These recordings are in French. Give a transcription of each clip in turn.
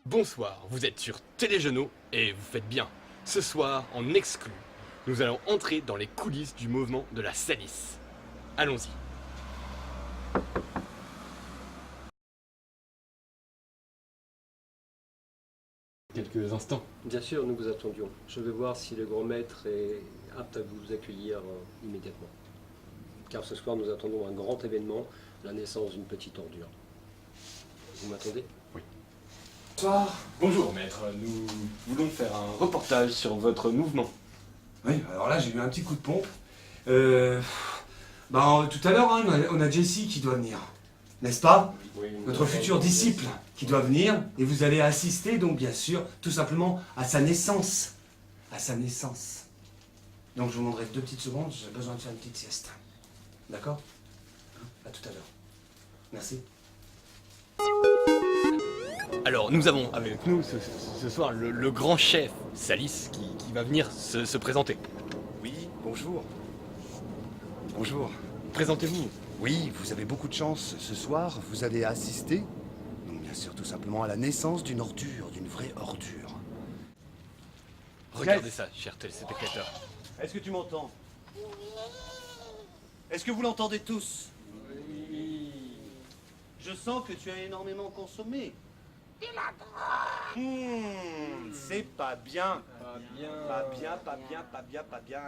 Bonsoir, vous êtes sur Téléjournaux et vous faites bien. Ce soir, en exclu, nous allons entrer dans les coulisses du mouvement de la Salis. Allons-y. Quelques instants. Bien sûr, nous vous attendions. Je vais voir si le grand maître est apte à vous accueillir immédiatement. Car ce soir, nous attendons un grand événement, la naissance d'une petite ordure. Vous m'attendez? Oui. Bonsoir. Bonjour maître, nous voulons faire un reportage sur votre mouvement. Oui, alors là j'ai eu un petit coup de pompe. Tout à l'heure, hein, on a Jessie qui doit venir. N'est-ce pas? Oui, Notre futur disciple qui doit venir. Et vous allez assister donc bien sûr tout simplement à sa naissance. À sa naissance. Donc je vous demanderai 2 petites secondes, j'ai besoin de faire une petite sieste. D'accord? À tout à l'heure. Merci. Alors nous avons avec nous ce soir le grand chef Salis qui va venir se présenter. Oui, bonjour. Bonjour. Présentez-vous. Oui, vous avez beaucoup de chance. Ce soir, vous allez assister, donc bien sûr tout simplement à la naissance d'une ordure, d'une vraie ordure. Regardez ça, chers téléspectateurs. Est-ce que tu m'entends? Est-ce que vous l'entendez tous? Oui. Je sens que tu as énormément consommé. C'est pas bien. Pas bien. Pas bien, pas bien, pas bien, pas bien.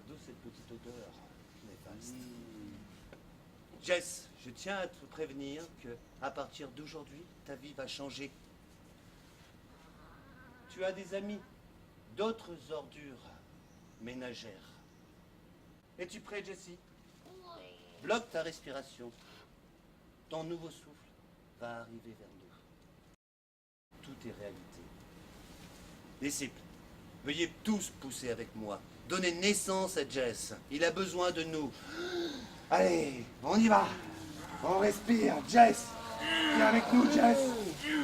D'où cette petite odeur néfaste. Jess, je tiens à te prévenir que à partir d'aujourd'hui, ta vie va changer. Tu as des amis, d'autres ordures ménagères. Es-tu prêt, Jessie? Bloque ta respiration. Ton nouveau souffle va arriver vers nous. Tout est réalité. Disciples, veuillez tous pousser avec moi. Donnez naissance à Jess. Il a besoin de nous. Allez, on y va. On respire. Jess, viens avec nous, Jess.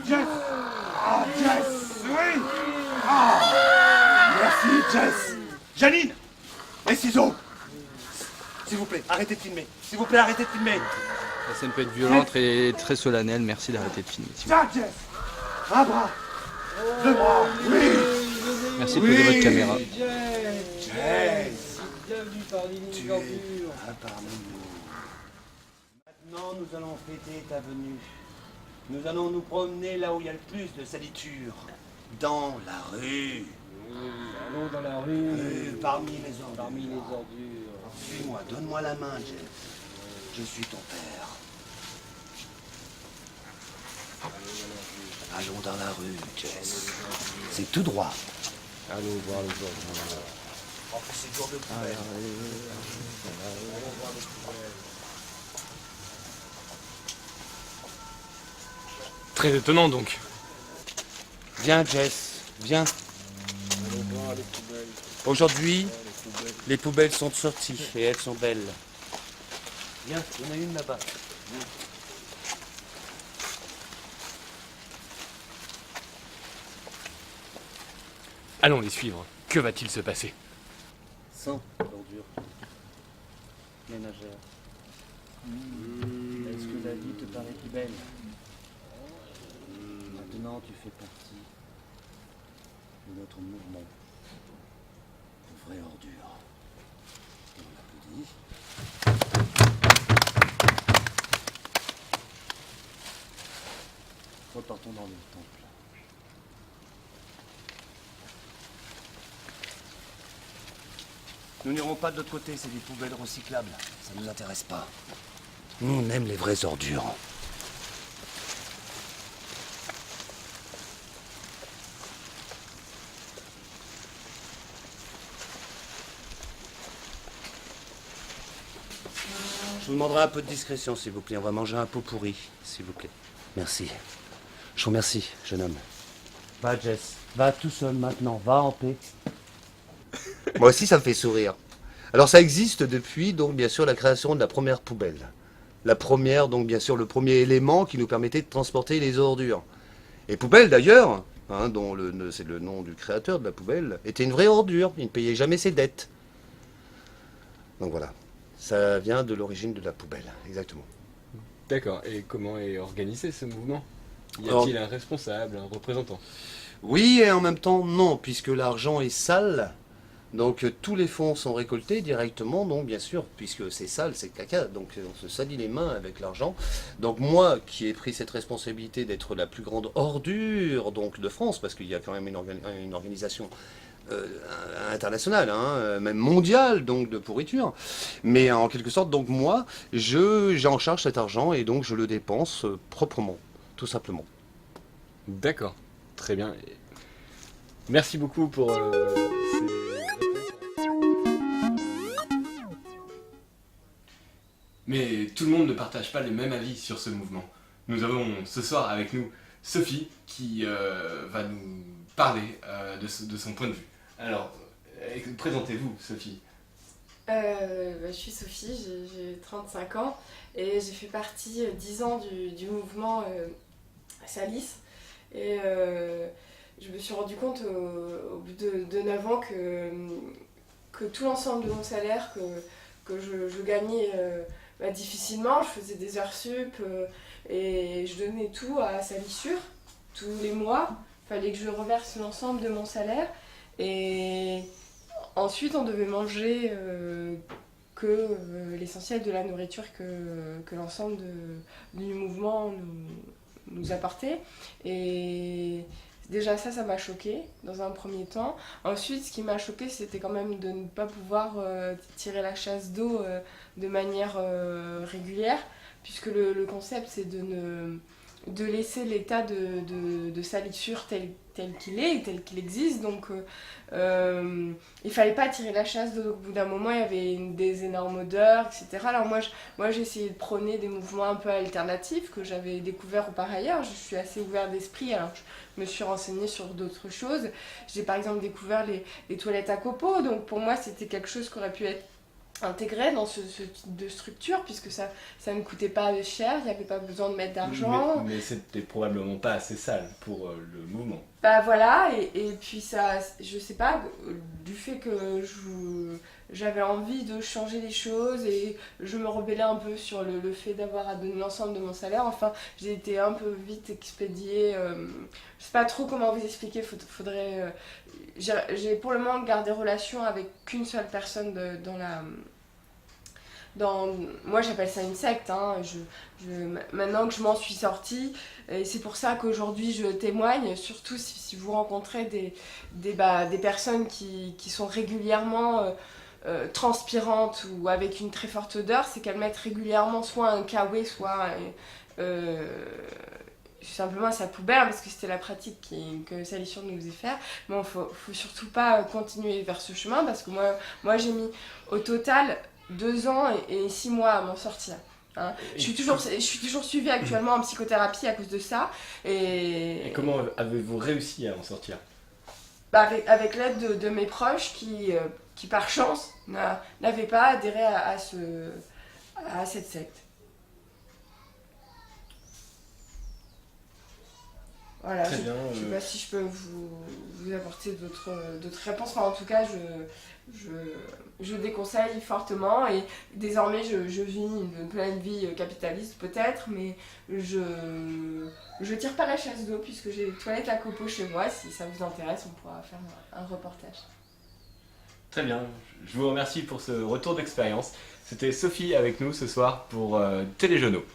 Jess. Ah, Jess. Oui. Ah. Merci, Jess. Janine, les ciseaux. S'il vous plaît, arrêtez de filmer. S'il vous plaît, arrêtez de filmer. La scène peut être violente et très solennelle, merci d'arrêter de filmer. Tiens, Jess. Un bras. 2 bras. Oui. Merci de poser votre caméra. Jess. Bienvenue parmi nous, Tu es un parmi nous. Maintenant, nous allons fêter ta venue. Nous allons nous promener là où il y a le plus de saliture. Dans la rue. Allons dans la rue, Parmi les ordures. parmi les ordures. Suis-moi, donne-moi la main, Jeff. Je suis ton père. Allons dans la rue, Jess. C'est tout droit. Allons voir les ordures. En plus, c'est dur de poubelle. Très étonnant donc. Viens, Jess. Viens. Allons voir les poubelles. Aujourd'hui, Les poubelles. les poubelles sont sorties et elles sont belles. Viens, il y en a une là-bas. Allons les suivre. Que va-t-il se passer? Sans ordures ménagères. Est-ce que la vie te paraît plus belle? Maintenant, tu fais partie de notre mouvement de vraie ordure. Et on applaudit. Repartons dans le temple. Nous n'irons pas de l'autre côté, c'est des poubelles recyclables. Ça ne nous intéresse pas. Nous, on aime les vraies ordures. Je vous demanderai un peu de discrétion, s'il vous plaît. On va manger un pot pourri, s'il vous plaît. Merci. Je vous remercie, jeune homme. Va, Jess. Va tout seul maintenant. Va en paix. Moi aussi, ça me fait sourire. Alors, ça existe depuis, donc, bien sûr, la création de la première poubelle. La première, donc, bien sûr, le premier élément qui nous permettait de transporter les ordures. Et poubelle, d'ailleurs, dont c'est le nom du créateur de la poubelle, était une vraie ordure. Il ne payait jamais ses dettes. Donc voilà, ça vient de l'origine de la poubelle, exactement. D'accord, et comment est organisé ce mouvement? Y Alors- a-t-il un responsable, un représentant? Oui, et en même temps, non, puisque l'argent est sale. Donc tous les fonds sont récoltés directement, donc bien sûr, puisque c'est sale, c'est caca, donc on se salit les mains avec l'argent. Donc moi, qui ai pris cette responsabilité d'être la plus grande ordure donc de France, parce qu'il y a quand même une organisation internationale, même mondiale, donc de pourriture. Mais en quelque sorte, donc moi, j'ai en charge cet argent et donc je le dépense proprement, tout simplement. D'accord, très bien. Merci beaucoup pour ces réponses. Mais tout le monde ne partage pas les mêmes avis sur ce mouvement. Nous avons ce soir avec nous Sophie qui va nous parler de son point de vue. Alors, présentez-vous Sophie. Je suis Sophie, j'ai 35 ans et j'ai fait partie 10 ans du mouvement Salis. Et je me suis rendu compte au bout de 9 ans que tout l'ensemble de mon salaire que je gagnais difficilement, je faisais des heures sup et je donnais tout à Salissure tous les mois. Il fallait que je reverse l'ensemble de mon salaire et ensuite on devait manger que l'essentiel de la nourriture que l'ensemble du mouvement nous apportait. Et déjà ça m'a choquée dans un premier temps. Ensuite, ce qui m'a choquée, c'était quand même de ne pas pouvoir tirer la chasse d'eau de manière régulière, puisque le concept c'est de laisser l'état de salissure tel qu'il est, tel qu'il existe. Donc il fallait pas tirer la chasse d'eau. Au bout d'un moment, il y avait des énormes odeurs, etc. Alors moi j'ai essayé de prôner des mouvements un peu alternatifs que j'avais découverts par ailleurs. Je suis assez ouverte d'esprit, alors je me suis renseignée sur d'autres choses. J'ai par exemple découvert les toilettes à copeaux, donc pour moi c'était quelque chose qui aurait pu être intégré dans ce type de structure, puisque ça ne coûtait pas cher, il n'y avait pas besoin de mettre d'argent. Mais c'était probablement pas assez sale pour le mouvement. Bah voilà, et puis ça, je sais pas, du fait que j'avais envie de changer les choses et je me rebellais un peu sur le fait d'avoir à donner l'ensemble de mon salaire. Enfin, j'ai été un peu vite expédiée. Je sais pas trop comment vous expliquer, faudrait. J'ai pour le moment gardé relation avec qu'une seule personne moi j'appelle ça une secte, maintenant que je m'en suis sortie, et c'est pour ça qu'aujourd'hui je témoigne, surtout si vous rencontrez des personnes qui sont régulièrement transpirantes ou avec une très forte odeur, c'est qu'elles mettent régulièrement soit un kawaii, soit simplement à sa poubelle, parce que c'était la pratique que Salissure nous faisait faire. Mais il faut surtout pas continuer vers ce chemin, parce que moi j'ai mis au total 2 ans et 6 mois à m'en sortir. Je suis toujours suivie actuellement en psychothérapie à cause de ça. Et comment avez-vous réussi à en sortir? Avec l'aide de mes proches qui par chance, n'avaient pas adhéré à cette secte. Voilà, Très bien, je sais pas si je peux vous apporter d'autres réponses. Enfin, en tout cas, je déconseille fortement, et désormais je vis une pleine vie capitaliste peut-être, mais je tire pas la chasse d'eau puisque j'ai des toilettes à copeaux chez moi. Si ça vous intéresse, on pourra faire un reportage. Très bien, je vous remercie pour ce retour d'expérience. C'était Sophie avec nous ce soir pour Téléjournaux.